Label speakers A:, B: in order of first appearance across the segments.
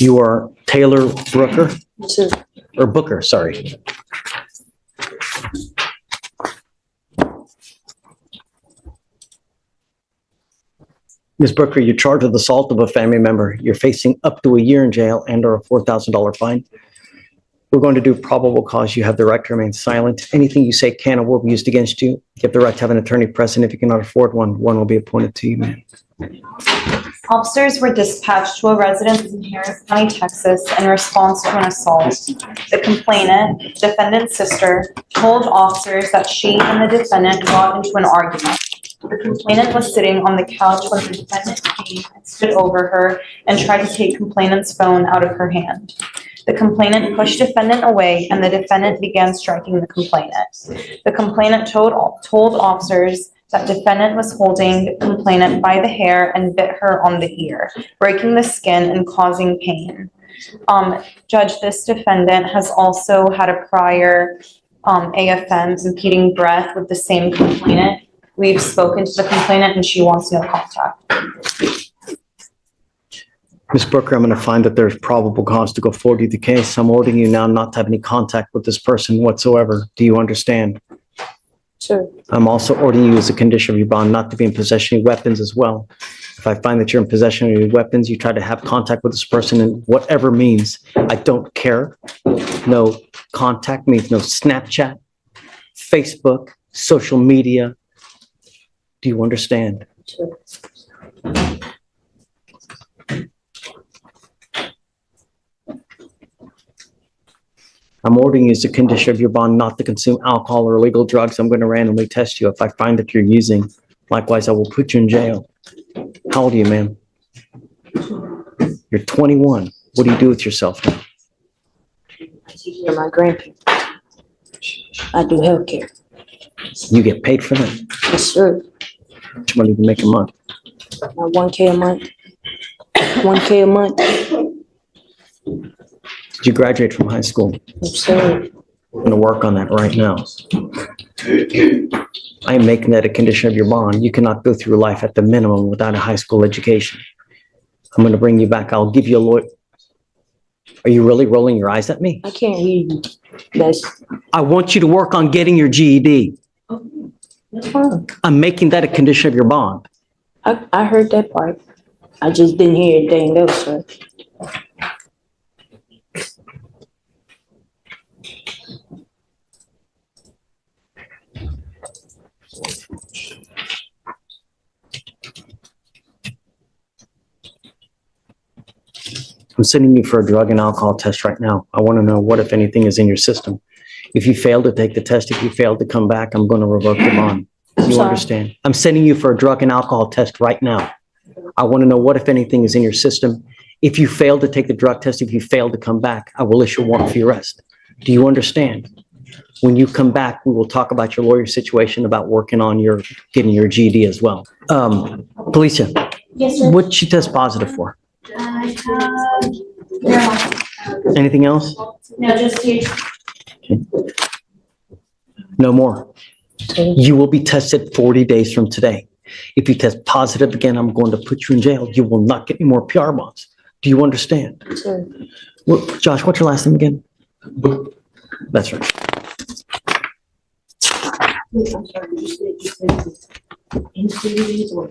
A: You are Taylor Brooker,
B: Two.
A: or Booker, sorry. Ms. Brooker, you're charged with assault of a family member. You're facing up to a year in jail and or a $4,000 fine. We're going to do probable cause. You have the right to remain silent. Anything you say can or will be used against you. You have the right to have an attorney present. If you cannot afford one, one will be appointed to you, ma'am.
C: Officers were dispatched to a residence in Harris County, Texas, in response to an assault. The complainant, defendant's sister, told officers that she and the defendant got into an argument. The complainant was sitting on the couch when the defendant came and stood over her and tried to take complainant's phone out of her hand. The complainant pushed defendant away and the defendant began striking the complainant. The complainant told officers that defendant was holding complainant by the hair and bit her on the ear, breaking the skin and causing pain. Judge, this defendant has also had a prior AFM, impeding breath, with the same complainant. We've spoken to the complainant and she wants no contact.
A: Ms. Brooker, I'm going to find that there's probable cause to go forward with the case. I'm ordering you now not to have any contact with this person whatsoever. Do you understand?
B: Sure.
A: I'm also ordering you as a condition of your bond not to be in possession of weapons as well. If I find that you're in possession of your weapons, you try to have contact with this person in whatever means. I don't care. No contact means no Snapchat, Facebook, social media. Do you understand?
B: Sure.
A: I'm ordering you as a condition of your bond not to consume alcohol or illegal drugs. I'm going to randomly test you. If I find that you're using, likewise, I will put you in jail. How old are you, ma'am? You're 21. What do you do with yourself now?
B: I take care of my grandparents. I do healthcare.
A: You get paid for that?
B: Yes, sir.
A: How much money do you make a month?
B: $1K a month. $1K a month.
A: Did you graduate from high school?
B: Yes, sir.
A: I'm going to work on that right now. I am making that a condition of your bond. You cannot go through life at the minimum without a high school education. I'm going to bring you back. I'll give you a lawyer. Are you really rolling your eyes at me?
B: I can't hear you. That's
A: I want you to work on getting your GED.
B: fine.
A: I'm making that a condition of your bond.
B: I heard that part. I just didn't hear anything else, sir.
A: I'm sending you for a drug and alcohol test right now. I want to know what, if anything, is in your system. If you fail to take the test, if you fail to come back, I'm going to revoke your bond. You
B: Sorry.
A: understand? I'm sending you for a drug and alcohol test right now. I want to know what, if anything, is in your system. If you fail to take the drug test, if you fail to come back, I will issue a warrant for your arrest. Do you understand? When you come back, we will talk about your lawyer situation, about working on getting your GED as well. Felicia,
C: Yes, sir.
A: what'd you test positive for?
C: I have,
A: Anything else?
C: no, just you.
A: No more. You will be tested 40 days from today. If you test positive again, I'm going to put you in jail. You will not get any more PR bonds. Do you understand?
B: Sure.
A: Well, Josh, what's your last name again? That's right.
B: I'm sorry, you said in 3 days or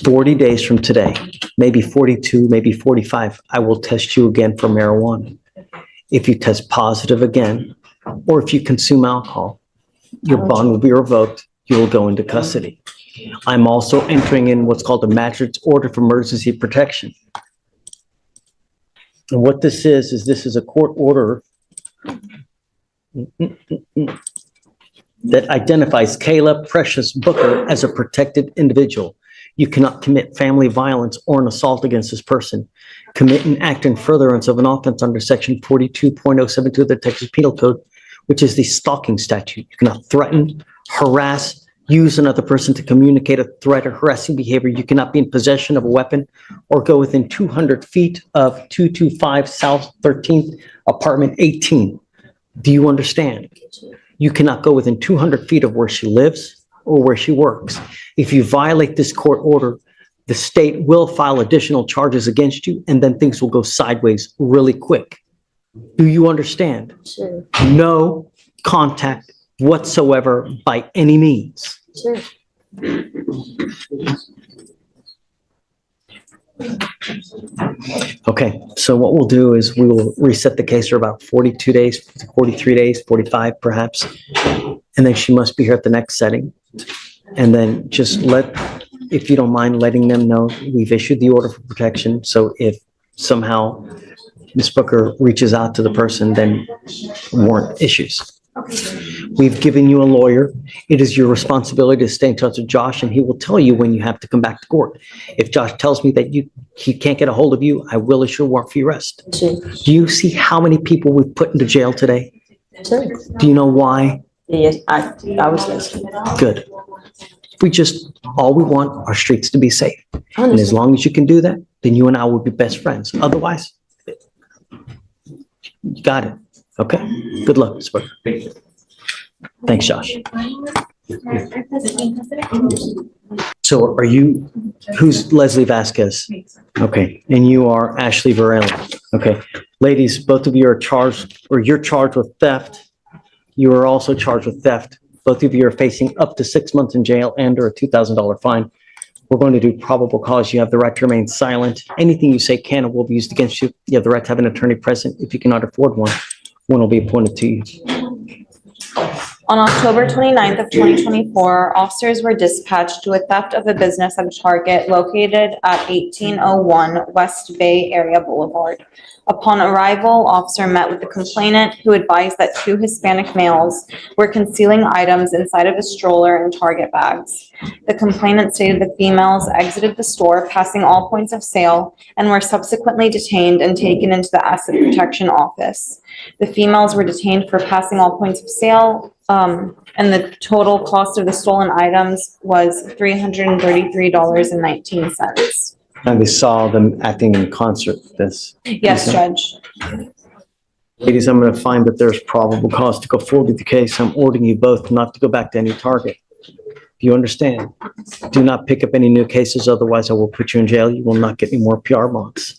A: 40 days from today, maybe 42, maybe 45, I will test you again for marijuana. If you test positive again, or if you consume alcohol, your bond will be revoked. You will go into custody. I'm also entering in what's called a magistrate's order for emergency protection. And what this is this is a court order that identifies Kayla Precious Booker as a protected individual. You cannot commit family violence or an assault against this person. Commit an act in furtherance of an offense under section 42.072 of the Texas Penal Code, which is the stalking statute. You cannot threaten, harass, use another person to communicate a threat or harassing behavior. You cannot be in possession of a weapon or go within 200 feet of 225 South 13th, apartment 18. Do you understand? You cannot go within 200 feet of where she lives or where she works. If you violate this court order, The state will file additional charges against you, and then things will go sideways really quick. Do you understand?
B: Sure,
A: No contact whatsoever by any means.
B: sure.
A: Okay, so what we'll do is we will reset the case for about 42 days, 43 days, 45 perhaps. And then she must be here at the next setting. And then just if you don't mind letting them know, we've issued the order for protection. So if somehow Ms. Booker reaches out to the person, then warrant issues. We've given you a lawyer. It is your responsibility to stay in touch with Josh, and he will tell you when you have to come back to court. If Josh tells me that he can't get a hold of you, I will issue a warrant for your arrest.
B: Sure.
A: Do you see how many people we've put into jail today?
B: Sure.
A: Do you know why?
B: Yes, I was listening.
A: Good. All we want are streets to be safe.
B: I
A: And as
B: understand.
A: long as you can do that, then you and I will be best friends. Otherwise, you got it. Okay? Good luck, Ms. Booker. Thanks, Josh. So who's Leslie Vasquez? Okay, and you are Ashley Varela. Okay, ladies, both of you are charged, or you're charged with theft. You are also charged with theft. Both of you are facing up to 6 months in jail and or a $2,000 fine. We're going to do probable cause. You have the right to remain silent. Anything you say can and will be used against you. You have the right to have an attorney present. If you cannot afford one will be appointed to you.
C: On October 29th of 2024, officers were dispatched to a theft of a business at a Target located at 1801 West Bay Area Boulevard. Upon arrival, officer met with the complainant, who advised that two Hispanic males were concealing items inside of a stroller and Target bags. The complainant stated the females exited the store, passing all points of sale, and were subsequently detained and taken into the Asset Protection Office. The females were detained for passing all points of sale, and the total cost of the stolen items was $333.19.
A: And we saw them acting in concert with this.
C: Yes, Judge.
A: Ladies, I'm going to find that there's probable cause to go forward with the case. I'm ordering you both not to go back to any Target. Do you understand? Do not pick up any new cases, otherwise I will put you in jail. You will not get any more PR bonds.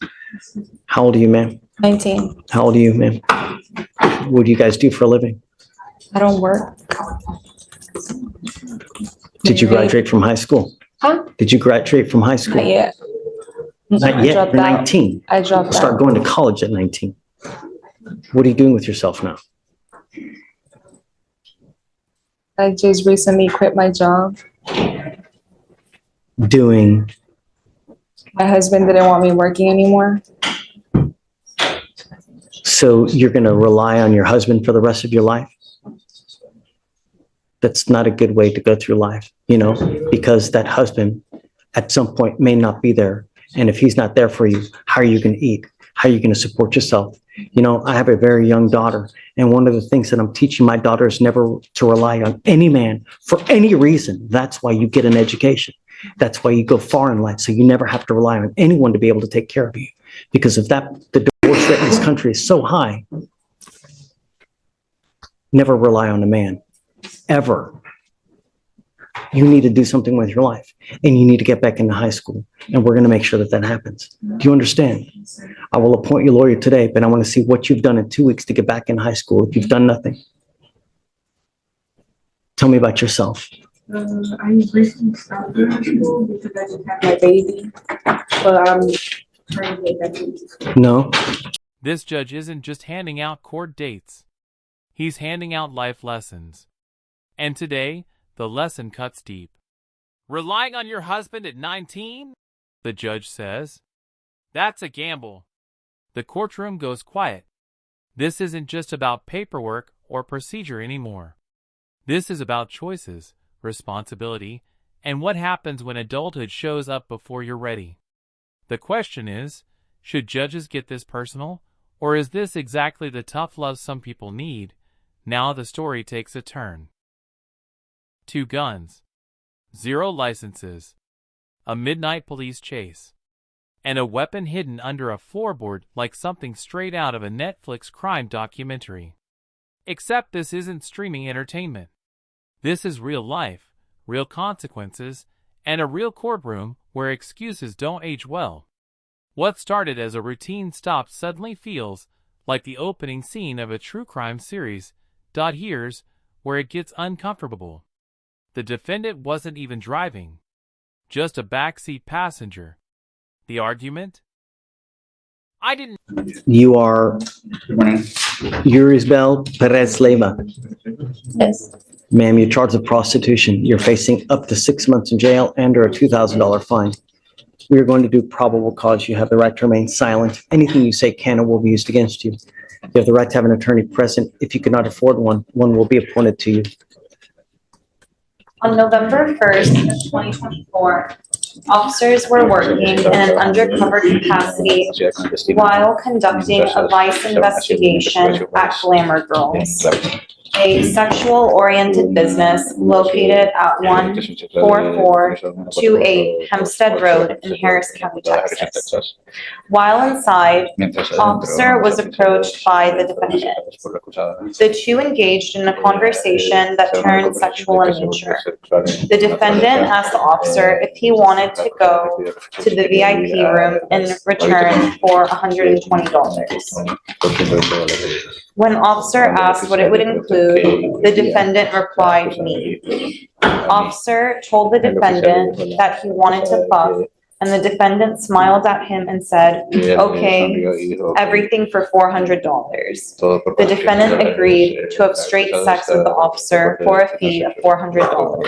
A: How old are you, ma'am?
C: 19.
A: How old are you, ma'am? What do you guys do for a living?
C: I don't work.
A: Did you graduate from high school?
C: Huh?
A: Did you graduate from high school?
C: Not yet.
A: Not
C: I
A: yet,
C: dropped
A: you're
C: out.
A: 19.
C: I dropped
A: Start
C: out.
A: going to college at 19. What are you doing with yourself now?
D: I just recently quit my job.
A: Doing,
D: My husband didn't want me working anymore.
A: so you're going to rely on your husband for the rest of your life? That's not a good way to go through life, because that husband at some point may not be there. And if he's not there for you, how are you going to eat? How are you going to support yourself? I have a very young daughter, and one of the things that I'm teaching my daughter is never to rely on any man for any reason. That's why you get an education. That's why you go far in life, so you never have to rely on anyone to be able to take care of you. Because of that, the divorce rate in this country is so high. Never rely on a man, ever. You need to do something with your life, and you need to get back into high school, and we're going to make sure that that happens. Do you understand? I will appoint your lawyer today, but I want to see what you've done in 2 weeks to get back in high school. If you've done nothing, tell me about yourself.
D: I recently stopped high school because I just had my baby. But I'm trying to get back into school.
A: No?
E: This judge isn't just handing out court dates. He's handing out life lessons. And today, the lesson cuts deep. Relying on your husband at 19? The judge says. That's a gamble. The courtroom goes quiet. This isn't just about paperwork or procedure anymore. This is about choices, responsibility, and what happens when adulthood shows up before you're ready. The question is, should judges get this personal, or is this exactly the tough love some people need? Now the story takes a turn. 2 guns, 0 licenses, a midnight police chase, and a weapon hidden under a floorboard like something straight out of a Netflix crime documentary. Except this isn't streaming entertainment. This is real life, real consequences, and a real courtroom where excuses don't age well. What started as a routine stop suddenly feels like the opening scene of a true crime series. Here's where it gets uncomfortable. The defendant wasn't even driving, just a backseat passenger. The argument? I didn't.
A: You are Yurisbel Perez Leyva.
B: Yes.
A: Ma'am, you're charged with prostitution. You're facing up to 6 months in jail and or a $2,000 fine. We are going to do probable cause. You have the right to remain silent. Anything you say can or will be used against you. You have the right to have an attorney present. If you cannot afford one, one will be appointed to you.
C: On November 1st, 2024, officers were working in an undercover capacity while conducting a vice investigation at Glamour Girls, a sexual-oriented business located at 14428 Hempstead Road in Harris County, Texas. While inside, officer was approached by the defendant. The two engaged in a conversation that turned sexual in nature. The defendant asked the officer if he wanted to go to the VIP room in return for $120. When officer asked what it would include, the defendant replied, "Me." Officer told the defendant that he wanted to fuck, and the defendant smiled at him and said, "Okay, everything for $400. The defendant agreed to have straight sex with the officer for a fee of $400.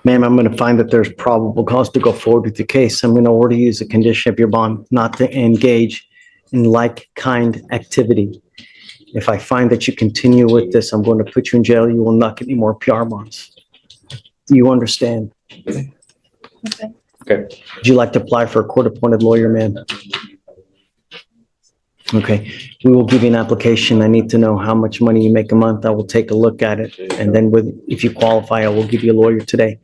A: Ma'am, I'm going to find that there's probable cause to go forward with the case. I'm going to order you as a condition of your bond not to engage in like-kind activity. If I find that you continue with this, I'm going to put you in jail. You will not get any more PR bonds. Do you understand?
B: Okay.
A: Would you like to apply for a court-appointed lawyer, ma'am? Okay, we will give you an application. I need to know how much money you make a month. I will take a look at it. And then if you qualify, I will give you a lawyer today.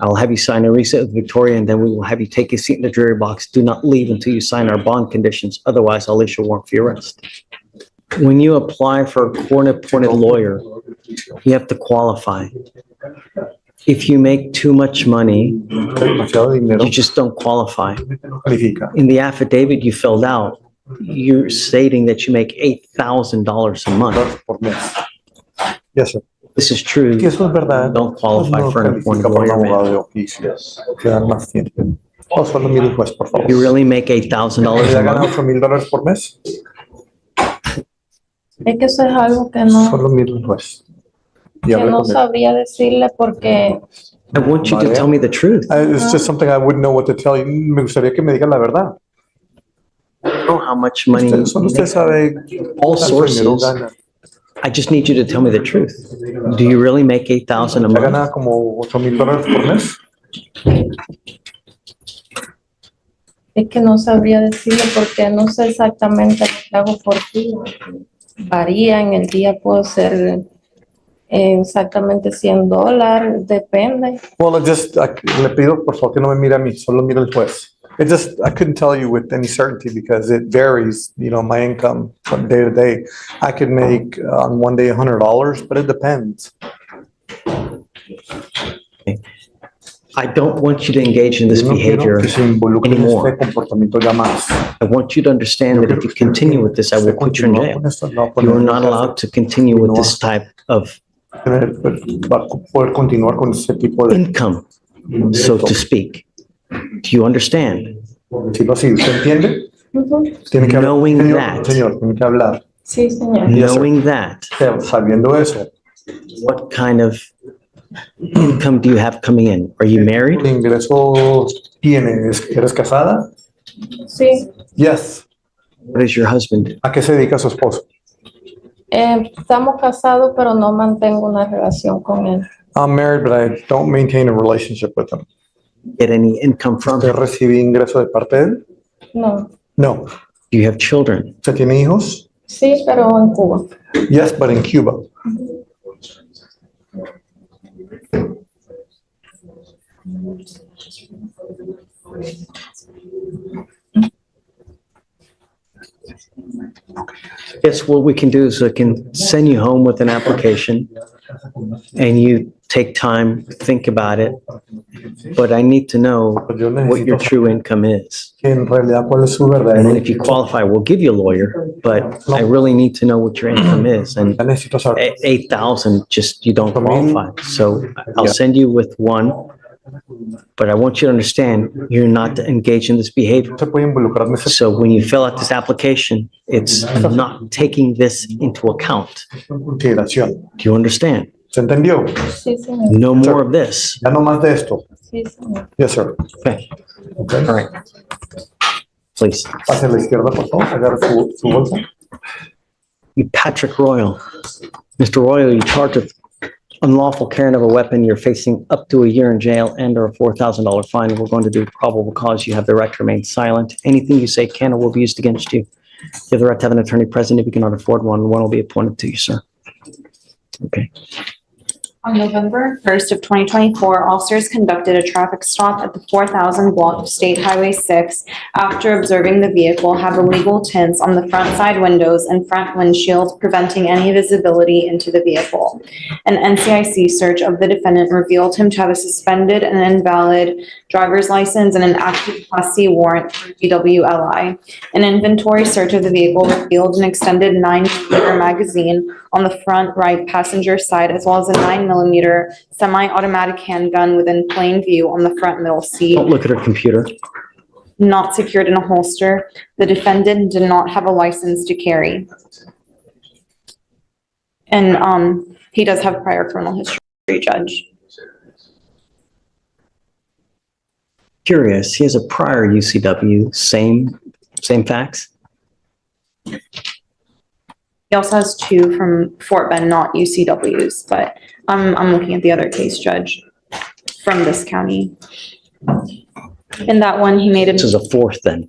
A: I'll have you sign a receipt with Victoria, and then we will have you take a seat in the jury box. Do not leave until you sign our bond conditions. Otherwise, I'll issue a warrant for your arrest. When you apply for a court-appointed lawyer, you have to qualify. If you make too much money, you just don't qualify. In the affidavit you filled out, you're stating that you make $8,000 a month.
F: Yes, sir.
A: This is true.
F: Si eso es verdad,
A: Don't qualify
F: no
A: for an appointed
F: califica para un
A: lawyer,
F: abogado
A: man.
F: de oficio. Quedan más tiempo. O solo mire el juez, por favor.
A: You really make $8,000
F: ¿Ya
A: a
F: gana
A: month?
F: $8,000 por mes?
B: Es que eso es algo que no,
F: Solo mire el juez. Y
B: que
F: hable
B: no
F: con él.
B: sabría decirle porque
A: I want you to tell me the truth.
F: It's just something I wouldn't know what to tell you. Me gustaría que me digan la verdad.
A: I don't know how much money you
F: Solo usted
A: make.
F: sabe
A: All
F: cuánto dinero
A: sources.
F: gana.
A: I just need you to tell me the truth. Do you really make $8,000 a
F: ¿Ya
A: month?
F: gana como $8,000 por mes?
B: es que no sabría decirle porque no sé exactamente lo que hago por día. Varía, en el día puedo ser exactamente $100, depende.
F: Well, le pido por favor que no me mire a mí, solo mire al juez. I couldn't tell you with any certainty because it varies, my income from day to day. I could make on one day $100, but it depends.
A: I don't want you to engage in this
F: Yo no quiero
A: behavior
F: que se involucre en
A: anymore.
F: este comportamiento ya más.
A: I want you to understand that if you continue with this, I will put you in jail. You are not allowed to continue with this type of
F: Va a poder continuar con ese tipo de
A: income, so to speak. Do you understand?
F: si lo sigue. ¿Usted entiende? Tiene que hablar.
A: Knowing
F: Señor,
A: that.
F: señor, tiene que hablar.
B: Sí, señor.
F: Yes, sir.
A: Knowing that,
F: Sabiendo eso,
A: what kind of income do you have coming in? Are you married?
F: ¿qué ingreso tienes? ¿Eres casada?
B: Sí,
F: Yes.
A: What is your husband?
F: ¿A qué se dedica su esposo?
B: estamos casados, pero no mantengo una relación con él.
F: I'm married, but I don't maintain a relationship with him.
A: Get any income from
F: ¿Usted
A: him?
F: recibe ingreso de parte de él?
B: No,
F: No.
A: Do you have children?
F: ¿Usted tiene hijos?
B: sí, pero en Cuba.
F: Yes, but in Cuba.
A: Guess what we can do is I can send you home with an application and you take time, think about it, but I need to know
F: Yo
A: what your
F: necesito
A: true income is.
F: que en realidad cuál es su
A: And
F: verdadero
A: then if you qualify, we'll give you a lawyer, but I really need to know what your income is. And
F: Ya necesito saber.
A: 8,000, just, you don't qualify. So I'll send you with one, but I want you to understand, you're not engaged in this behavior.
F: No se puede involucrar en esa
A: So when you fill out this application, it's not taking this into account.
F: consideración.
A: Do you understand?
F: ¿Se entendió?
B: Sí, señor.
A: No more of this.
F: Ya no más de esto.
B: Sí, señor.
F: Yes, sir.
A: Okay,
F: Okay.
A: all right. Please.
F: Pase a la izquierda, por favor. Agarre su bolsa.
A: You Patrick Royal. Mr. Royal, you're charged with unlawful carrying of a weapon. You're facing up to a year in jail and or a $4,000 fine. We're going to do probable cause. You have the right to remain silent. Anything you say can or will be used against you. You have the right to have an attorney present. If you cannot afford one, one will be appointed to you, sir. Okay.
C: On November 1st of 2024, officers conducted a traffic stop at the 4,000 block of State Highway 6 after observing the vehicle have illegal tints on the front side windows and front windshield, preventing any visibility into the vehicle. An NCIC search of the defendant revealed him to have a suspended and invalid driver's license and an active Class C warrant for DWLI. An inventory search of the vehicle revealed an extended 9mm magazine on the front right passenger side, as well as a 9mm semi-automatic handgun within plain view on the front middle seat,
A: Don't look at her computer.
C: not secured in a holster. The defendant did not have a license to carry. And he does have prior criminal history, Judge.
A: Curious, he has a prior UCW, same facts?
C: He also has two from Fort Bend, not UCWs, but I'm looking at the other case, Judge, from this county. In that one, he made
A: This is a fourth then.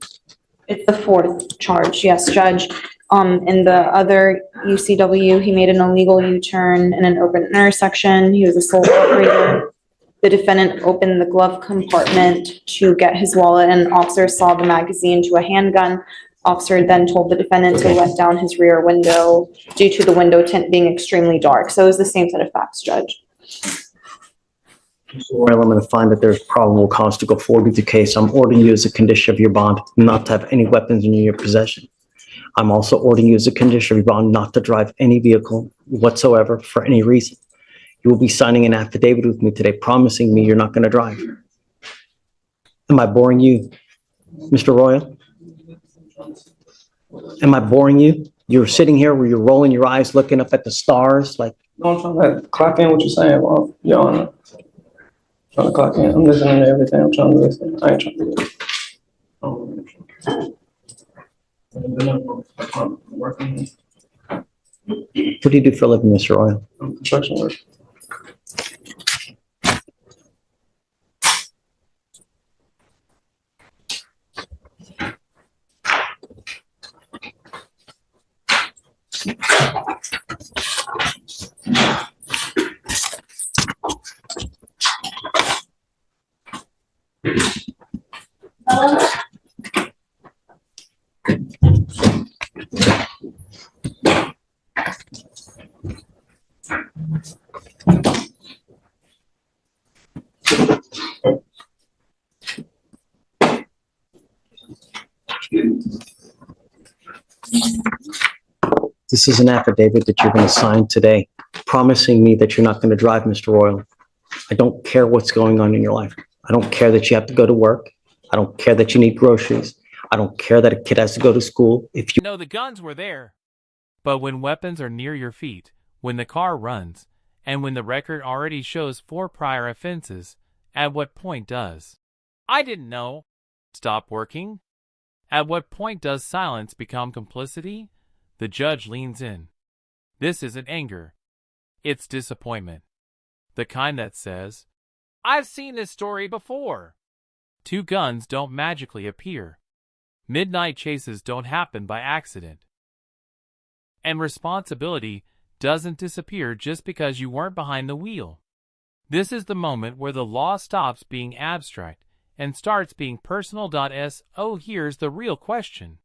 C: it's the fourth charge, yes, Judge. In the other UCW, he made an illegal U-turn in an open intersection. He was a sole operator. The defendant opened the glove compartment to get his wallet, and officer saw the magazine to a handgun. Officer then told the defendant to let down his rear window due to the window tint being extremely dark. So it was the same set of facts, Judge.
A: Well, I'm going to find that there's probable cause to go forward with the case. I'm ordering you as a condition of your bond not to have any weapons in your possession. I'm also ordering you as a condition of your bond not to drive any vehicle whatsoever for any reason. You will be signing an affidavit with me today promising me you're not going to drive. Am I boring you, Mr. Royal? Am I boring you? You're sitting here where you're rolling your eyes, looking up at the stars like,
G: No, I'm trying to clock in what you're saying, well, Your Honor. Trying to clock in. I'm listening to everything. I'm trying to listen. I ain't trying to listen. I'm working
A: what do you do for a living, Mr. Royal?
G: on construction work.
A: This is an affidavit that you're going to sign today, promising me that you're not going to drive, Mr. Royal. I don't care what's going on in your life. I don't care that you have to go to work. I don't care that you need groceries. I don't care that a kid has to go to school. If you
E: No, the guns were there. But when weapons are near your feet, when the car runs, and when the record already shows 4 prior offenses, at what point does I didn't know stop working? At what point does silence become complicity? The judge leans in. This isn't anger. It's disappointment. The kind that says, I've seen this story before. 2 guns don't magically appear. Midnight chases don't happen by accident. And responsibility doesn't disappear just because you weren't behind the wheel. This is the moment where the law stops being abstract and starts being personal. So here's the real question.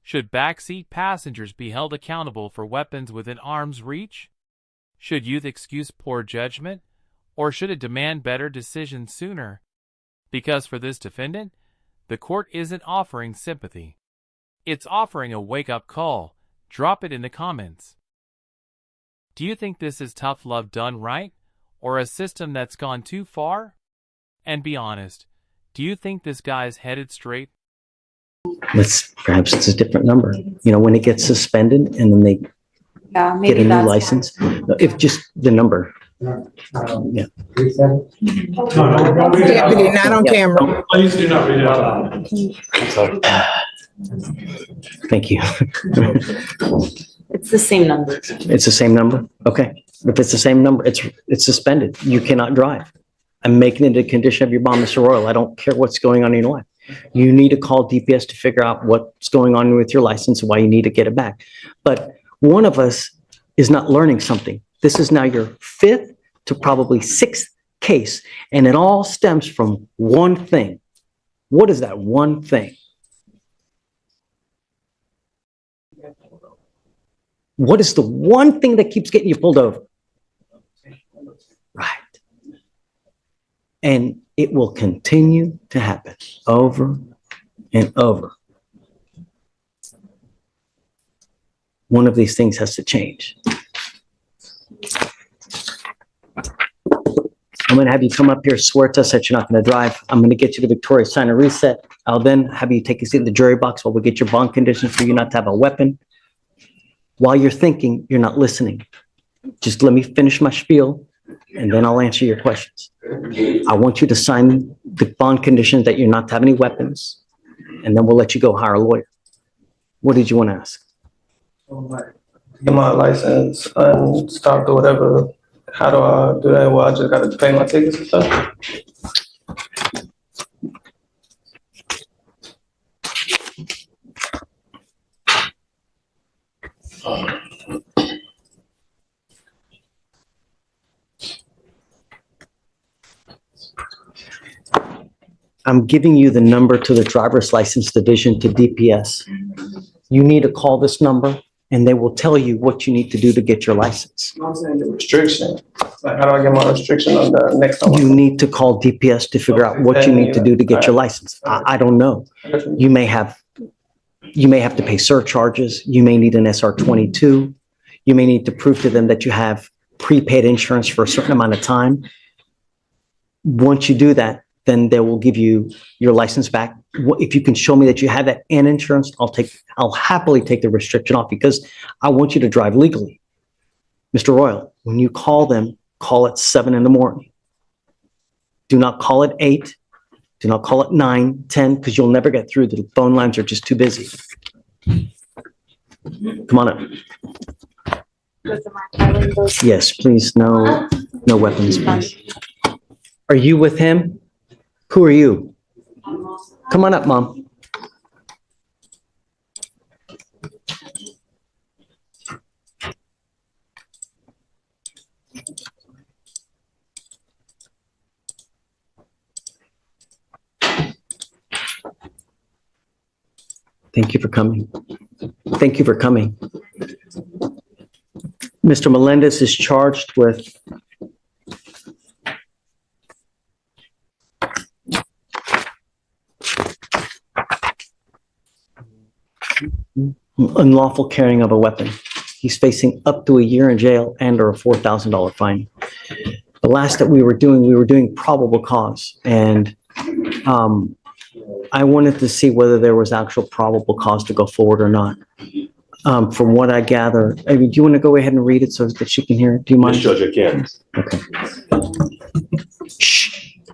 E: Should backseat passengers be held accountable for weapons within arm's reach? Should youth excuse poor judgment? Or should it demand better decisions sooner? Because for this defendant, the court isn't offering sympathy. It's offering a wake-up call. Drop it in the comments. Do you think this is tough love done right, or a system that's gone too far? And be honest, do you think this guy's headed straight?
A: Perhaps it's a different number. You know, when it gets suspended and then they
C: Yeah,
A: get
C: maybe
A: a new
C: that's.
A: license, if just the number. Yeah.
H: Deputy, not on camera.
I: Please do not read it out loud.
A: Thank you.
C: It's the same number.
A: It's the same number? Okay. If it's the same number, it's suspended. You cannot drive. I'm making it a condition of your bond, Mr. Royal. I don't care what's going on in your life. You need to call DPS to figure out what's going on with your license and why you need to get it back. But one of us is not learning something. This is now your fifth to probably sixth case, and it all stems from one thing. What is that one thing? What is the one thing that keeps getting you pulled over? Right. And it will continue to happen over and over. One of these things has to change. I'm going to have you come up here, swear to us that you're not going to drive. I'm going to get you the Victoria sign and reset. I'll then have you take a seat in the jury box while we get your bond conditions for you not to have a weapon. While you're thinking, you're not listening. Just let me finish my spiel, and then I'll answer your questions. I want you to sign the bond conditions that you're not to have any weapons, and then we'll let you go hire a lawyer. What did you want to ask?
G: Get my license and stop or whatever. How do I do that? Well, I just got to pay my tickets and stuff.
A: I'm giving you the number to the driver's license division to DPS. You need to call this number and they will tell you what you need to do to get your license.
G: I'm saying the restriction. Like, how do I get my restriction on the next time?
A: You need to call DPS to figure out what you need to do to get your license. I don't know. You may have to pay surcharges. You may need an SR 22. You may need to prove to them that you have prepaid insurance for a certain amount of time. Once you do that, then they will give you your license back. If you can show me that you have that and insurance, I'll happily take the restriction off because I want you to drive legally. Mr. Royal, when you call them, call at 7 in the morning. Do not call at 8. Do not call at 9, 10, because you'll never get through. The phone lines are just too busy. Come on up. Yes, please. No weapons, please. Are you with him? Who are you? Come on up, Mom. Thank you for coming. Thank you for coming. Mr. Melendez is charged with unlawful carrying of a weapon. He's facing up to a year in jail and or a $4,000 fine. The last that we were doing probable cause. And I wanted to see whether there was actual probable cause to go forward or not. From what I gather, I mean, do you want to go ahead and read it so that she can hear it? Do you mind?
J: Yes, Judge, I can.
A: Okay.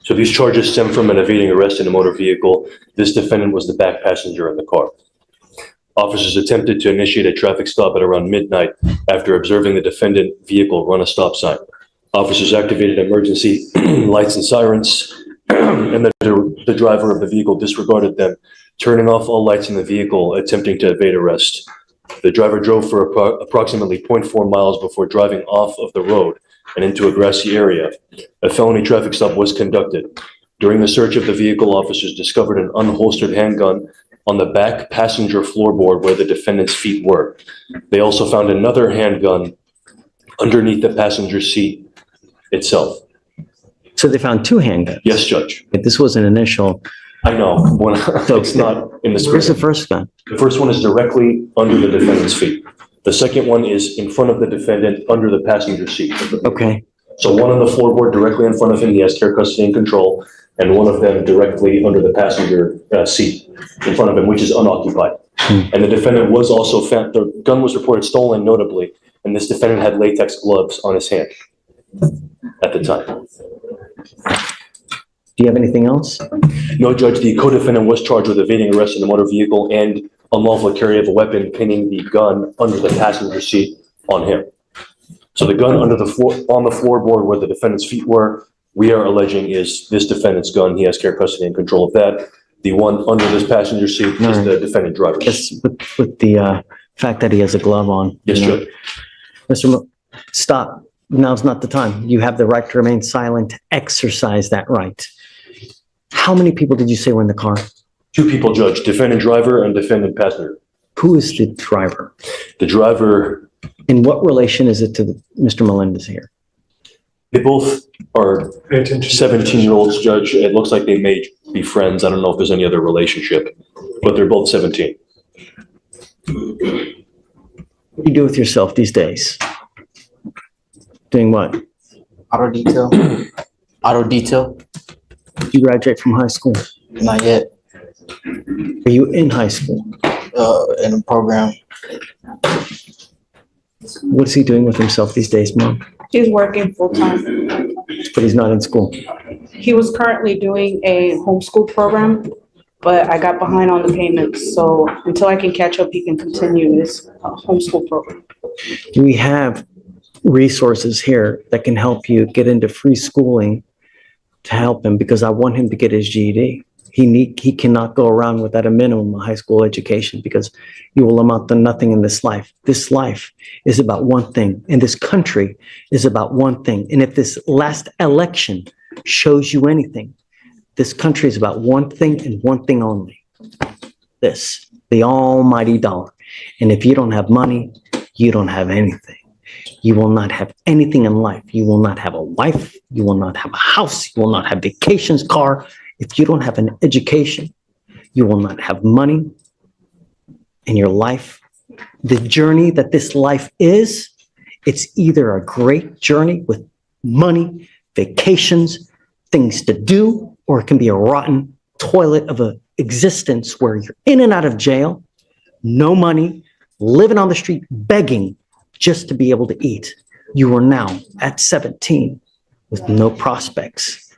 J: So these charges stem from an evading arrest in a motor vehicle. This defendant was the back passenger in the car. Officers attempted to initiate a traffic stop at around midnight after observing the defendant vehicle run a stop sign. Officers activated emergency lights and sirens, and the driver of the vehicle disregarded them, turning off all lights in the vehicle, attempting to evade arrest. The driver drove for approximately 0.4 miles before driving off of the road and into a grassy area. A felony traffic stop was conducted. During the search of the vehicle, officers discovered an unholstered handgun on the back passenger floorboard where the defendant's feet were. They also found another handgun underneath the passenger seat itself.
A: So they found two handguns.
J: Yes, Judge.
A: But this was an initial.
J: I know, it's not in the
A: Where's the
J: spirit.
A: first gun?
J: The first one is directly under the defendant's feet. The second one is in front of the defendant under the passenger seat.
A: Okay.
J: So one on the floorboard directly in front of him, he has care, custody, and control, and one of them directly under the passenger seat in front of him, which is unoccupied. And the defendant was also found, the gun was reported stolen notably, and this defendant had latex gloves on his hand at the time.
A: Do you have anything else?
J: No, Judge, the co-defendant was charged with evading arrest in a motor vehicle and unlawful carry of a weapon, pinning the gun under the passenger seat on him. So the gun under the floor, on the floorboard where the defendant's feet were, we are alleging is this defendant's gun. He has care, custody, and control of that. The one under this passenger seat is the defendant driver.
A: Yes, with the fact that he has a glove on.
J: Yes, Judge.
A: Stop. Now's not the time. You have the right to remain silent. Exercise that right. How many people did you say were in the car?
J: Two people, Judge, defendant driver and defendant passenger.
A: Who is the driver?
J: The driver,
A: In what relation is it to Mr. Melendez here?
J: they both are 17-year-olds, Judge. It looks like they may be friends. I don't know if there's any other relationship, but they're both 17.
A: What do you do with yourself these days? Doing what?
I: Auto detail. Auto detail.
A: Did you graduate from high school?
I: Not yet.
A: Are you in high school?
I: In a program.
A: What is he doing with himself these days, Mom?
D: He's working full-time.
A: But he's not in school.
D: He was currently doing a homeschool program, but I got behind on the payments. So until I can catch up, he can continue his homeschool program.
A: We have resources here that can help you get into free schooling to help him, because I want him to get his GED. He cannot go around without a minimum of high school education, because you will amount to nothing in this life. This life is about one thing, and this country is about one thing. And if this last election shows you anything, this country is about one thing and one thing only. This, the almighty dollar. And if you don't have money, you don't have anything. You will not have anything in life. You will not have a wife. You will not have a house. You will not have vacations, car. If you don't have an education, you will not have money in your life. The journey that this life is, it's either a great journey with money, vacations, things to do, or it can be a rotten toilet of an existence where you're in and out of jail, no money, living on the street, begging just to be able to eat. You are now at 17 with no prospects.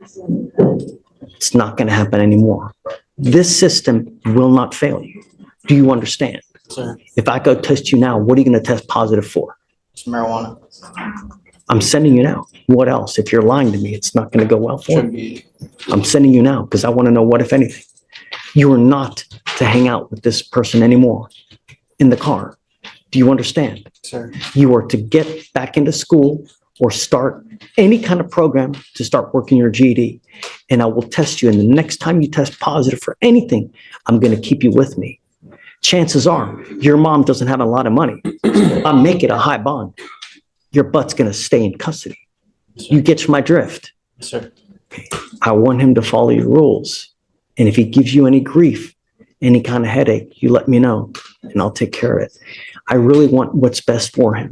A: It's not going to happen anymore. This system will not fail you. Do you understand?
I: Sir,
A: If I go test you now, what are you going to test positive for?
I: it's marijuana.
A: I'm sending you now. What else? If you're lying to me, it's not going to go well for
I: Should
A: you.
I: be.
A: I'm sending you now because I want to know what, if anything. You are not to hang out with this person anymore in the car. Do you understand?
I: Sir,
A: You are to get back into school or start any kind of program to start working your GED. And I will test you. And the next time you test positive for anything, I'm going to keep you with me. Chances are your mom doesn't have a lot of money. I'll make it a high bond. Your butt's going to stay in custody. You get my drift.
I: sir.
A: I want him to follow your rules. And if he gives you any grief, any kind of headache, you let me know and I'll take care of it. I really want what's best for him.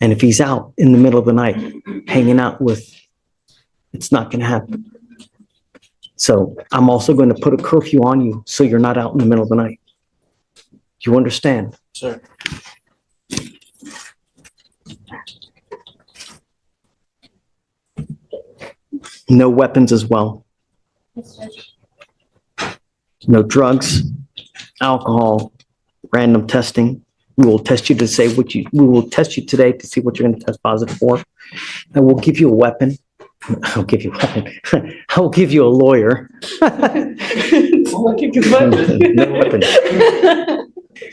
A: And if he's out in the middle of the night, hanging out with, it's not going to happen. So I'm also going to put a curfew on you so you're not out in the middle of the night. Do you understand?
I: Sir.
A: No weapons as well. No drugs, alcohol, random testing. We will test you to say we will test you today to see what you're going to test positive for. And we'll give you a weapon. I'll give you a weapon. I'll give you a lawyer. No weapon.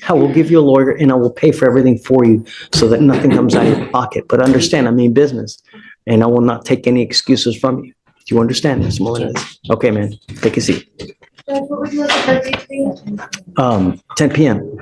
A: I will give you a lawyer and I will pay for everything for you so that nothing comes out of your pocket. But understand, I mean business and I will not take any excuses from you. Do you understand, Mr. Melendez? Okay, man, take a seat. 10 p.m.